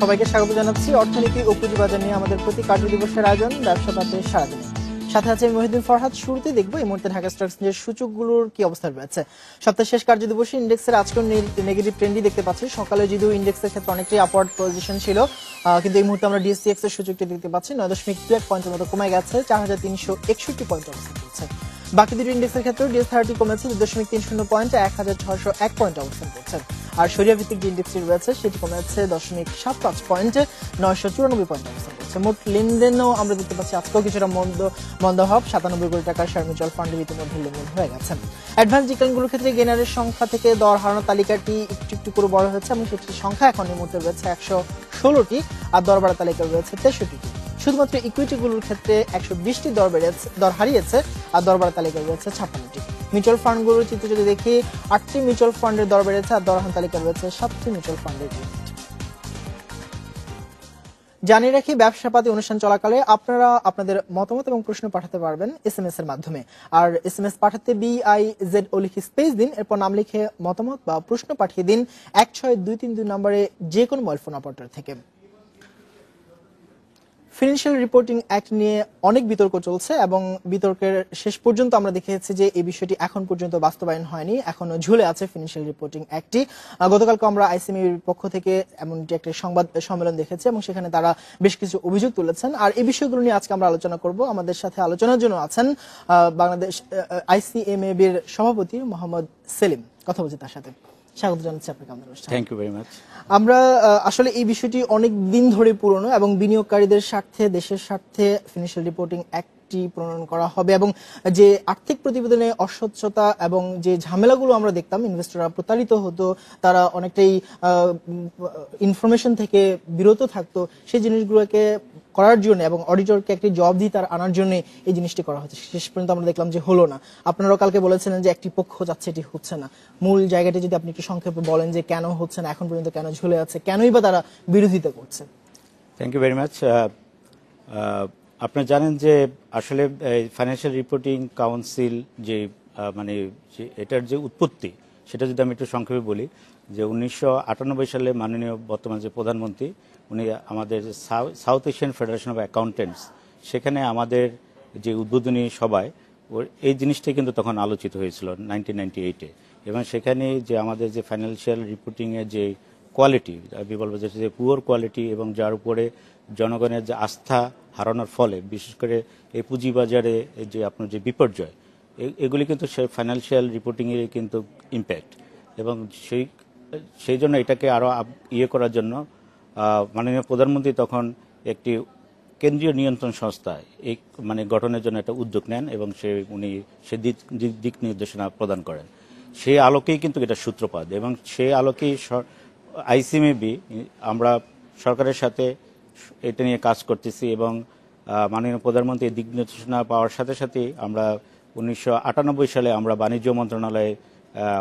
সবাইকে স্বাগত জানাচ্ছি অর্থনীতি ও পুঁজিবাজার নিয়ে আমাদের প্রতি কার্য দিবসের আয়োজন ব্যবসা পাতে সারাদিনে। সাথে আছে মহিউদ্দিন ফরহাদ। শুরুতে দেখবো এই মুহূর্তে ঢাকা স্টক এক্সচেঞ্জের সূচকগুলোর কি অবস্থা রয়েছে। সপ্তাহের শেষ কার্য দিবসে ইন্ডেক্সের আজকেও নেগেটিভ ট্রেন্ডই দেখতে পাচ্ছি। সকালে যদিও ইন্ডেক্সের ক্ষেত্রে অনেকটাই আপওয়ার্ড পজিশন ছিল, কিন্তু এই মুহূর্তে আমরা ডিএসসিএক্স এর সূচকটি দেখতে পাচ্ছি 9.21 পয়েন্টের মতো কমে গেছে, 4361 পয়েন্ট অবস্থান করছে। বাকি দুটো ইন্ডেক্সের ক্ষেত্রে ডিএস30 কমেছে 2.30 পয়েন্ট, 1601 পয়েন্ট অবস্থান করছে। আর সরিয়া ভিত্তিক যে ইন্ডেক্সটি রয়েছে সেটি কমেছে 0.75 পয়েন্ট, 994 পয়েন্ট অবস্থান করছে। মোট লেনদেনও আমরা দেখতে পাচ্ছি আজকেও কিছুটা মন্দ হব। 97 কোটি টাকার শেয়ার মিউচুয়াল ফান্ডের ইতিমধ্যে লেনদেন হয়ে গেছে। অ্যাডভান্স ডিক্লাইনগুলোর ক্ষেত্রে গেনারের সংখ্যা থেকে দর হারানোর তালিকাটি একটু একটু করে বড় হচ্ছে এবং সেটির সংখ্যা এখন এই মুহূর্তে রয়েছে 116টি, আর দর বাড়ার তালিকা রয়েছে 63টি। শুধুমাত্র ইকুইটিগুলোর ক্ষেত্রে 120টি দর হারিয়েছে, আর দর বাড়ার তালিকা রয়েছে 56টি। মিউচুয়াল ফান্ডগুলোর চিত্র যদি দেখি, 8টি মিউচুয়াল ফান্ডের দর বেড়েছে, আর দর হারানোর তালিকা রয়েছে 7টি মিউচুয়াল ফান্ডের। জানিয়ে রাখি, ব্যবসাপাতি অনুষ্ঠান চলাকালে আপনারা আপনাদের মতামত এবং প্রশ্ন পাঠাতে পারবেন এসএমএস এর মাধ্যমে। আর এসএমএস পাঠাতে BIZ লিখে স্পেস দিন, এরপর নাম লিখে মতামত বা প্রশ্ন পাঠিয়ে দিন 16232 নম্বরে যে কোনো মোবাইল ফোন অপারেটর থেকে। ফিনান্সিয়াল রিপোর্টিং অ্যাক্ট নিয়ে অনেক বিতর্ক চলছে এবং বিতর্কের শেষ পর্যন্ত আমরা দেখেছি যে এই বিষয়টি এখন পর্যন্ত বাস্তবায়ন হয়নি, এখনো ঝুলে আছে ফিনান্সিয়াল রিপোর্টিং অ্যাক্টটি। গতকালকে আমরা আইসিএমইর পক্ষ থেকে এমনটি একটা সংবাদ সম্মেলন দেখেছি এবং সেখানে তারা বেশ কিছু অভিযোগ তুলেছেন। আর এই বিষয়গুলো নিয়ে আজকে আমরা আলোচনা করব। আমাদের সাথে আলোচনার জন্য আছেন বাংলাদেশ আইসিএমএবির সভাপতি মোহাম্মদ সেলিম। কথা বলছি তার সাথে। স্বাগত জানাচ্ছি আপনাকে আমাদের অনুষ্ঠানে। Thank you very much. আমরা আসলে এই বিষয়টি অনেক দিন ধরে পুরনো এবং বিনিয়োগকারীদের স্বার্থে, দেশের স্বার্থে ফিনান্সিয়াল রিপোর্টিং অ্যাক্টটি প্রণয়ন করা হবে এবং যে আর্থিক প্রতিবেদনে অস্বচ্ছতা এবং যে ঝামেলাগুলো আমরা দেখতাম, ইনভেস্টররা প্রতারিত হতো, তারা অনেকটাই ইনফরমেশন থেকে বিরত থাকতো, সেই জিনিসগুলোকে করার জন্য এবং অডিটরকে একটি জবাবদিহিতা আনার জন্য এই জিনিসটি করা হচ্ছে। শেষ পর্যন্ত আমরা দেখলাম যে হলো না। আপনারাও কালকে বলেছিলেন যে একটি পক্ষ যাচ্ছে, এটি হচ্ছে না। মূল জায়গাটি যদি আপনি একটু সংক্ষেপে বলেন যে কেন হচ্ছে না, এখন পর্যন্ত কেন ঝুলে আছে, কেনই বা তারা বিরোধিতা করছে। Thank you very much. আপনারা জানেন যে আসলে ফাইন্যান্সিয়াল রিপোর্টিং কাউন্সিল যে মানে এটার যে উৎপত্তি, সেটা যদি আমি একটু সংক্ষেপে বলি, যে 1998 সালে মাননীয় বর্তমান যে প্রধানমন্ত্রী, উনি আমাদের south Asian federation of accountants, সেখানে আমাদের যে উদ্বোধনী সভায় এই জিনিসটাই কিন্তু তখন আলোচিত হয়েছিল 1998-এ। এবং সেখানে যে আমাদের যে ফাইন্যান্সিয়াল রিপোর্টিংয়ের যে কোয়ালিটি, আমি বলবো যে পুয়ার কোয়ালিটি, এবং যার উপরে জনগণের যে আস্থা হারানোর ফলে বিশেষ করে এই পুঁজিবাজারে যে আপনার যে বিপর্যয়, এগুলি কিন্তু সেই ফাইন্যান্সিয়াল রিপোর্টিংয়ের কিন্তু ইম্প্যাক্ট। এবং সেই জন্য এটাকে আরও করার জন্য মাননীয় প্রধানমন্ত্রী তখন একটি কেন্দ্রীয় নিয়ন্ত্রণ সংস্থা মানে গঠনের জন্য একটা উদ্যোগ নেন এবং উনি সে দিক নির্দেশনা প্রদান করেন। সেই আলোকেই কিন্তু এটা সূত্রপাত, এবং সেই আলোকেই আইসিএমএবি আমরা সরকারের সাথে এটা নিয়ে কাজ করতেছি। এবং মাননীয় প্রধানমন্ত্রী দিক নির্দেশনা পাওয়ার সাথে সাথেই আমরা 1998 সালে আমরা বাণিজ্য মন্ত্রণালয়ে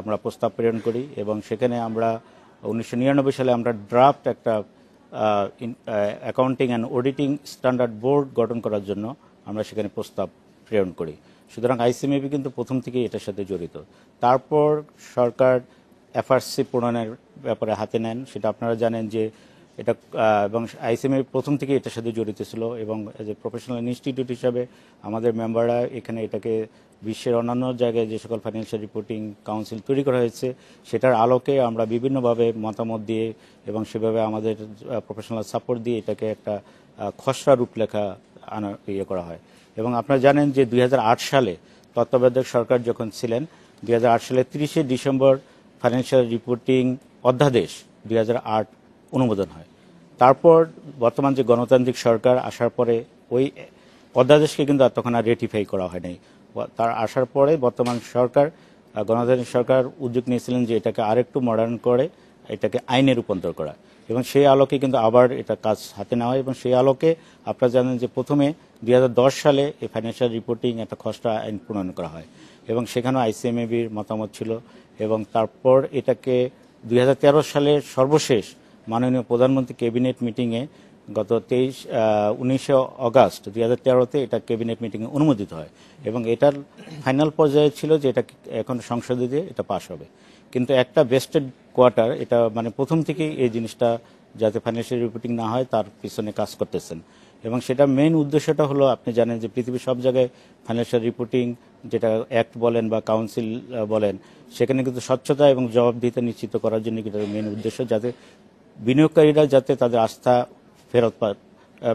আমরা প্রস্তাব প্রেরণ করি, এবং সেখানে আমরা 1999 সালে আমরা ড্রাফট একটা accounting and auditing standard board গঠন করার জন্য আমরা সেখানে প্রস্তাব প্রেরণ করি। সুতরাং আইসিএমএবি কিন্তু প্রথম থেকেই এটার সাথে জড়িত। তারপর সরকার এফআরসি প্রণয়নের ব্যাপারে হাতে নেন, সেটা আপনারা জানেন যে এটা, এবং আইসিএমএবি প্রথম থেকেই এটার সাথে জড়িত ছিল। এবং এজ এ প্রফেশনাল ইনস্টিটিউট হিসাবে আমাদের মেম্বাররা এখানে এটাকে বিশ্বের অন্যান্য জায়গায় যে সকল ফাইন্যান্সিয়াল রিপোর্টিং কাউন্সিল তৈরি করা হয়েছে সেটার আলোকে আমরা বিভিন্নভাবে মতামত দিয়ে এবং সেভাবে আমাদের প্রফেশনাল সাপোর্ট দিয়ে এটাকে একটা খসড়া রূপলেখা করা হয়। এবং আপনারা জানেন যে 2008 সালে তত্ত্বাবধায়ক সরকার যখন ছিলেন, 2008 সালের 30শে ডিসেম্বর ফাইন্যান্সিয়াল রিপোর্টিং অধ্যাদেশ 2008 অনুমোদন হয়। তারপর বর্তমান যে গণতান্ত্রিক সরকার আসার পরে ওই অধ্যাদেশকে কিন্তু তখন আর রেটিফাই করা হয় নাই। তার আসার পরে বর্তমান সরকার, গণতান্ত্রিক সরকার উদ্যোগ নিয়েছিলেন যে এটাকে আরেকটু মডার্ন করে এটাকে আইনে রূপান্তর করা, এবং সেই আলোকে কিন্তু আবার এটা কাজ হাতে নেওয়া হয়। এবং সেই আলোকে আপনারা জানেন যে প্রথমে 2010 সালে এই ফাইন্যান্সিয়াল রিপোর্টিং একটা খসড়া আইন প্রণয়ন করা হয়, এবং সেখানেও আইসিএমএবির মতামত ছিল। এবং তারপর এটাকে 2013 সালের সর্বশেষ মাননীয় প্রধানমন্ত্রী ক্যাবিনেট মিটিংয়ে গত 19 আগস্ট 2013-তে এটা ক্যাবিনেট মিটিংয়ে অনুমোদিত হয়, এবং এটার ফাইনাল পর্যায়ে ছিল যে এটা এখন সংসদে দিয়ে এটা পাশ হবে। কিন্তু একটা বেস্টেড কোয়ার্টার, এটা মানে প্রথম থেকেই এই জিনিসটা যাতে ফাইন্যান্সিয়াল রিপোর্টিং না হয় তার পিছনে কাজ করতেছেন। এবং সেটা মেইন উদ্দেশ্যটা হলো, আপনি জানেন যে পৃথিবীর সব জায়গায় ফাইন্যান্সিয়াল রিপোর্টিং, যেটা অ্যাক্ট বলেন বা কাউন্সিল বলেন, সেখানে কিন্তু স্বচ্ছতা এবং জবাবদিহিতা নিশ্চিত করার জন্য কিন্তু মেইন উদ্দেশ্য, যাতে বিনিয়োগকারীরা যাতে তাদের আস্থা ফেরত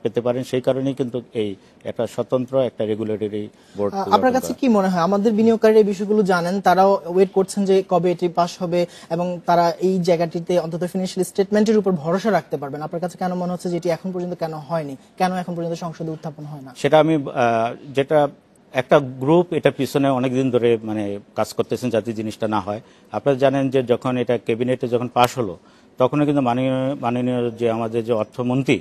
পেতে পারেন। সেই কারণেই কিন্তু এই একটা স্বতন্ত্র একটা রেগুলেটরি বোর্ড। আপনার কাছে কি মনে হয় আমাদের বিনিয়োগকারীরা এই বিষয়গুলো জানেন, তারাও ওয়েট করছেন যে কবে এটি পাস হবে এবং তারা এই জায়গাটিতে অন্তত ফিনান্সিয়াল স্টেটমেন্টের উপর ভরসা রাখতে পারবেন? আপনার কাছে কেন মনে হচ্ছে যে এটি এখন পর্যন্ত কেন হয়নি, কেন এখন পর্যন্ত সংসদে উত্থাপন হয় না? সেটা আমি যেটা একটা গ্রুপ এটা পিছনে অনেকদিন ধরে মানে কাজ করতেছেন যাতে জিনিসটা না হয়। আপনারা জানেন যে যখন এটা ক্যাবিনেটে যখন পাশ হলো, তখনও কিন্তু মাননীয় যে আমাদের যে অর্থমন্ত্রী,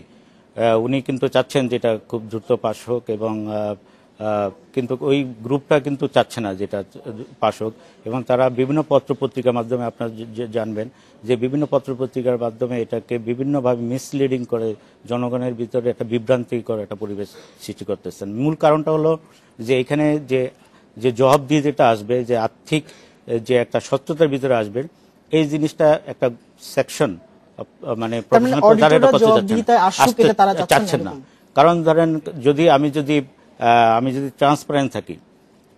উনি কিন্তু চাচ্ছেন যে এটা খুব দ্রুত পাশ হোক, এবং কিন্তু ওই গ্রুপটা কিন্তু চাচ্ছে না যেটা পাশ হোক। এবং তারা বিভিন্ন পত্রপত্রিকার মাধ্যমে, আপনারা জানবেন যে বিভিন্ন পত্রপত্রিকার মাধ্যমে এটাকে বিভিন্নভাবে মিসলিডিং করে জনগণের ভিতরে একটা বিভ্রান্তিকর একটা পরিবেশ সৃষ্টি করতেছেন। মূল কারণটা হলো যে এখানে যে জবাবদিহিতা আসবে, যে আর্থিক যে একটা স্বচ্ছতার ভিতরে আসবে, এই জিনিসটা একটা সেকশন মানে চাচ্ছেন না। কারণ ধরেন আমি যদি ট্রান্সপারেন্ট থাকি,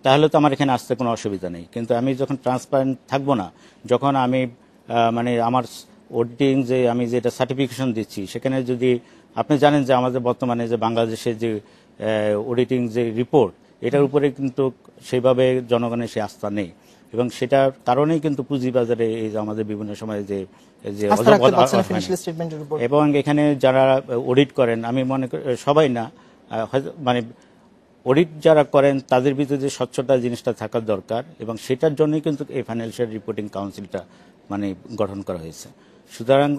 তাহলে তো আমার এখানে আসতে কোনো অসুবিধা নেই। কিন্তু আমি যখন ট্রান্সপারেন্ট থাকবো না, যখন আমি মানে আমার অডিটিং যে আমি যেটা সার্টিফিকেশন দিচ্ছি, সেখানে যদি আপনি জানেন যে আমাদের বর্তমানে যে বাংলাদেশের যে অডিটিং যে রিপোর্ট, এটার উপরে কিন্তু সেইভাবে জনগণের সে আস্থা নেই। এবং সেটার কারণেই কিন্তু পুঁজিবাজারে এই যে আমাদের বিভিন্ন সময় যে এবং এখানে যারা অডিট করেন, আমি মনে করি সবাই না, মানে অডিট যারা করেন তাদের ভিতরে যে স্বচ্ছতা জিনিসটা থাকার দরকার, এবং সেটার জন্যই কিন্তু এই ফাইন্যান্সিয়াল রিপোর্টিং কাউন্সিলটা মানে গঠন করা হয়েছে। সুতরাং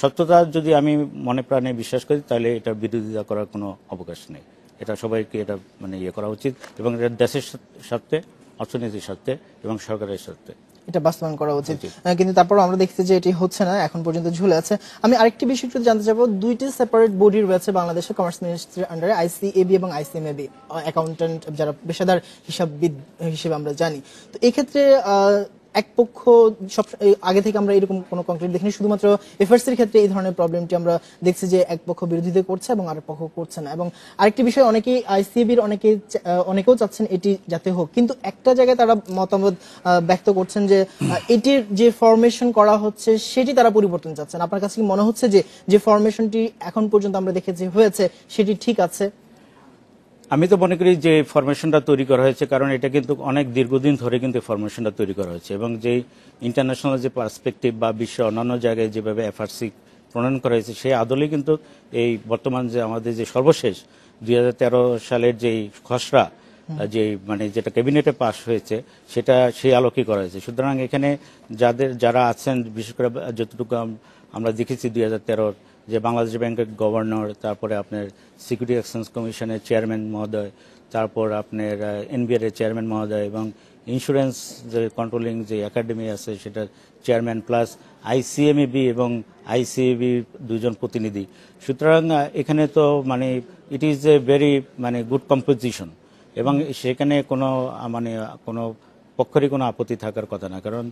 সত্যতা যদি আমি মনে প্রাণে বিশ্বাস করি, তাহলে এটার বিরোধিতা করার কোনো অবকাশ নেই। এটা সবাইকে এটা মানে করা উচিত, এবং এটা দেশের স্বার্থে, অর্থনীতির স্বার্থে এবং সরকারের স্বার্থে এটা বাস্তবায়ন করা উচিত। কিন্তু তারপর আমরা দেখছি যে এটি হচ্ছে না, এখন পর্যন্ত ঝুলে আছে। আমি আরেকটি বিষয় একটু জানতে চাইবো, দুইটি সেপারেট বডি রয়েছে বাংলাদেশের কমার্স মিনিস্ট্রির আন্ডারে, আইসিএবি এবং আইসিএমএবি, অ্যাকাউন্টেন্ট যারা পেশাদার হিসাববিদ হিসেবে আমরা জানি। তো এই ক্ষেত্রে এক পক্ষ সব আগে থেকে আমরা এরকম কোনো কংক্রিট দেখিনি, শুধুমাত্র এফআরসির ক্ষেত্রে এই ধরনের প্রবলেমটি আমরা দেখছি যে এক পক্ষ বিরোধিতা করছে এবং আরেক পক্ষ করছে না। এবং আরেকটি বিষয়, অনেকেই আইসিএবির অনেকেও চাচ্ছেন এটি যাতে হোক, কিন্তু একটা জায়গায় তারা মতামত ব্যক্ত করছেন যে এটির যে ফরমেশন করা হচ্ছে সেটি তারা পরিবর্তন চাচ্ছেন। আপনার কাছে কি মনে হচ্ছে যে ফরমেশনটি এখন পর্যন্ত আমরা দেখেছি হয়েছে সেটি ঠিক আছে? আমি তো মনে করি যে ফরমেশনটা তৈরি করা হয়েছে, কারণ এটা কিন্তু অনেক দীর্ঘদিন ধরে কিন্তু ফরমেশনটা তৈরি করা হয়েছে, এবং যে ইন্টারন্যাশনাল যে পার্সপেক্টিভ বা বিশ্বের অন্যান্য জায়গায় যেভাবে এফআরসি প্রণয়ন করা হয়েছে, সেই আদলে কিন্তু এই বর্তমান যে আমাদের যে সর্বশেষ 2013 সালের যেই খসড়া যে মানে যেটা ক্যাবিনেটে পাস হয়েছে, সেটা সেই আলোকে করা হয়েছে। সুতরাং এখানে যারা আছেন, বিশেষ করে যতটুকু আমরা দেখেছি 2013 যে বাংলাদেশ ব্যাংকের গভর্নর, তারপরে আপনার সিকিউরিটি এক্সচেঞ্জ কমিশনের চেয়ারম্যান মহোদয়, তারপর আপনার এনবিআর এর চেয়ারম্যান মহোদয়, এবং ইন্স্যুরেন্স যে কন্ট্রোলিং যে একাডেমি আছে সেটার চেয়ারম্যান, প্লাস আইসিএমএবি এবং আইসিএবি দুজন প্রতিনিধি। সুতরাং এখানে তো মানে ইট ইজ এ ভেরি মানে গুড কম্পোজিশন, এবং সেখানে কোনো মানে কোনো পক্ষেরই কোনো আপত্তি থাকার কথা না। কারণ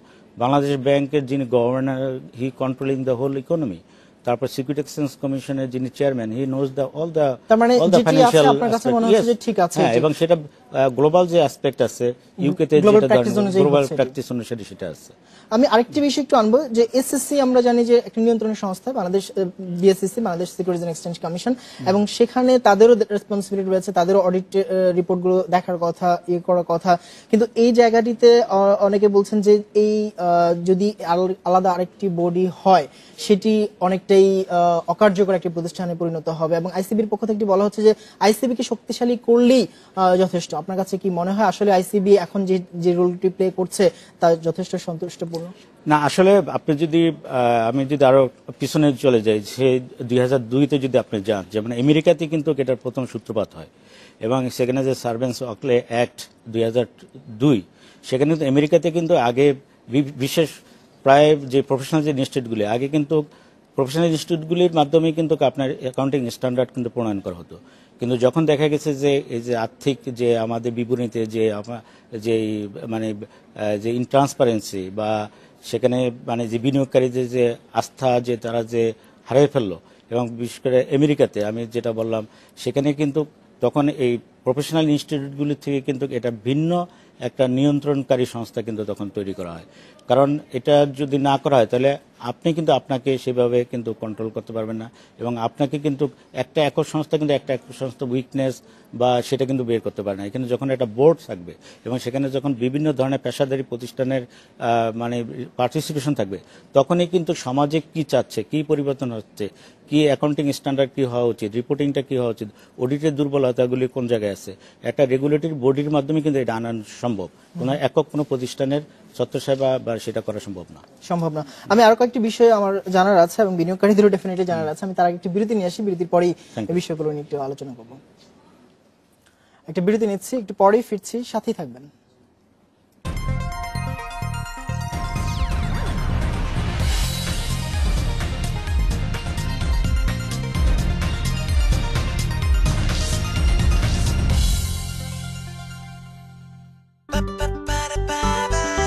বাংলাদেশ ব্যাংকের যিনি governor, he controlling the whole economy. তারপর সিকিউরিটি এক্সচেঞ্জ কমিশনের যিনি chairman, he knows all the financial, এবং সেটা গ্লোবাল যে অ্যাসপেক্ট আছে, ইউকেতে গ্লোবাল প্র্যাকটিস অনুসারে সেটা আছে। আমি আরেকটি বিষয় একটু আনবো, যে এসএসসি আমরা জানি যে একটা নিয়ন্ত্রণী সংস্থা, Bangladesh BSC, Bangladesh securities and exchange commission, এবং সেখানে তাদেরও রেসপন্সিবিলিটি রয়েছে, তাদেরও অডিট রিপোর্টগুলো দেখার কথা, করার কথা। কিন্তু এই জায়গাটিতে অনেকে বলছেন যে এই যদি আলাদা আরেকটি বডি হয়, সেটি অনেকটাই অকার্যকর একটি প্রতিষ্ঠানে পরিণত হবে, এবং আইসিবির পক্ষ থেকে বলা হচ্ছে যে আইসিবি কে শক্তিশালী করলেই যথেষ্ট। আপনার কাছে কি মনে হয় আসলে আইসিবি এখন যে রোলটি প্লে করছে তা যথেষ্ট সন্তুষ্টপূর্ণ? না, আসলে আপনি যদি আমি যদি আরো পিছনে চলে যাই, সে 2002-তে যদি আপনি যান, যেমন আমেরিকাতে কিন্তু এটার প্রথম সূত্রপাত হয়, এবং সেখানে যে সার্ভেন্স অকলে অ্যাক্ট 2002, সেখানে কিন্তু আমেরিকাতে কিন্তু আগে বিশেষ প্রায় যে প্রফেশনাল যে ইনস্টিটিউটগুলি, আগে কিন্তু প্রফেশনাল ইনস্টিটিউটগুলির মাধ্যমে কিন্তু আপনার অ্যাকাউন্টিং স্ট্যান্ডার্ড কিন্তু প্রণয়ন করা হতো। কিন্তু যখন দেখা গেছে যে এই যে আর্থিক যে আমাদের বিবরণীতে যে মানে যে ইনট্রান্সপারেন্সি, বা সেখানে মানে যে বিনিয়োগকারীদের যে আস্থা, যে তারা যে হারিয়ে ফেললো। এবং বিশেষ করে আমেরিকাতে আমি যেটা বললাম, সেখানে কিন্তু তখন এই প্রফেশনাল ইনস্টিটিউটগুলি থেকে কিন্তু এটা ভিন্ন একটা নিয়ন্ত্রণকারী সংস্থা কিন্তু তখন তৈরি করা হয়। কারণ এটা যদি না করা হয় তাহলে আপনি কিন্তু আপনাকে সেভাবে কিন্তু কন্ট্রোল করতে পারবেন না, এবং আপনাকে কিন্তু একটা একক সংস্থা কিন্তু একটা একক সংস্থা উইকনেস বা সেটা কিন্তু বের করতে পারে না। এখানে যখন একটা বোর্ড থাকবে এবং সেখানে যখন বিভিন্ন ধরনের পেশাদারী প্রতিষ্ঠানের মানে পার্টিসিপেশন থাকবে, তখনই কিন্তু সমাজে কি চাচ্ছে, কি পরিবর্তন হচ্ছে, কি অ্যাকাউন্টিং স্ট্যান্ডার্ড কি হওয়া উচিত, রিপোর্টিংটা কি হওয়া উচিত, অডিটের দুর্বলতাগুলি কোন জায়গায় আছে, একটা রেগুলেটরি বডির মাধ্যমে কিন্তু এটা আনা সম্ভব। কোনো একক কোনো প্রতিষ্ঠানের ছত্রছায়া বা সেটা করা সম্ভব না। আমি আরো কয়েকটি বিষয় আমার জানার আছে এবং বিনিয়োগকারীদেরও ডেফিনেটলি জানার আছে। আমি তার আগে একটি বিরতি নিয়ে আসি, বিরতির পরেই এই বিষয়গুলো নিয়ে একটু আলোচনা করব। একটা বিরতি নিচ্ছি, একটু পরেই ফিরছি, সাথেই থাকবেন।